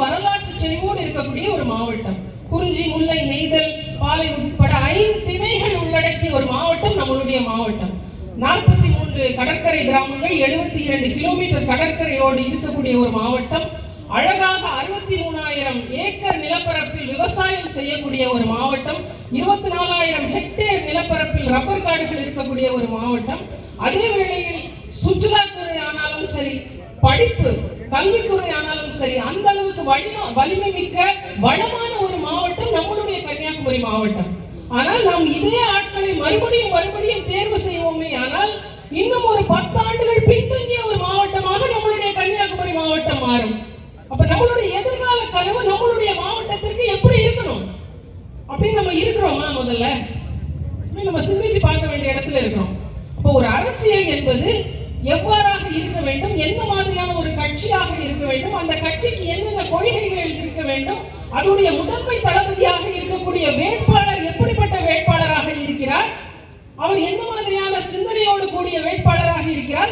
வரலாற்று செறிவோடு இருக்கக்கூடிய ஒரு மாவட்டம். குறிஞ்சி, முல்லை, நெய்தல், பாலை உட்பட 5 திணைகள் உள்ளடக்கிய ஒரு மாவட்டம் நம்மளுடைய மாவட்டம். 43 கடற்கரை கிராமங்கள், 72 கிலோமீட்டர் கடற்கரையோடு இருக்கக்கூடிய ஒரு மாவட்டம். அழகாக 63,000 ஏக்கர் நிலப்பரப்பில் விவசாயம் செய்யக்கூடிய ஒரு மாவட்டம். 24,000 ஹெக்டேர் நிலப்பரப்பில் ரப்பர் காடுகள் இருக்கக்கூடிய ஒரு மாவட்டம். அதே வேளையில் சுற்றுலாத்துறை ஆனாலும் சரி, படிப்பு கல்வித்துறை ஆனாலும் சரி, அந்த அளவுக்கு வலிமை மிக்க வளமான ஒரு மாவட்டம் நம்மளுடைய கன்னியாகுமரி மாவட்டம். ஆனால் நாம் இதே ஆட்களை மறுபடியும் தேர்வு செய்வோமே ஆனால் இன்னும் ஒரு 10 ஆண்டுகள் பின்தங்கிய ஒரு மாவட்டமாக நம்மளுடைய கன்னியாகுமரி மாவட்டம் மாறும். அப்ப நம்மளுடைய எதிர்கால கனவு நம்மளுடைய மாவட்டத்திற்கு எப்படி இருக்கணும் அப்படின்னு நம்ம இருக்கிறோமா? முதல்ல நம்ம சிந்திச்சு பார்க்க வேண்டிய இடத்துல இருக்கிறோம். அப்போ ஒரு அரசியல் என்பது எவ்வாறாக இருக்க வேண்டும், என்ன மாதிரியான ஒரு கட்சியாக இருக்க வேண்டும், அந்த கட்சிக்கு என்னென்ன கொள்கைகள் இருக்க வேண்டும், அதனுடைய முதன்மை தளபதியாக இருக்கக்கூடிய வேட்பாளர் எப்படிப்பட்ட வேட்பாளராக இருக்கிறார், அவர் என்ன மாதிரியான சிந்தனையோடு கூடிய வேட்பாளராக இருக்கிறார்,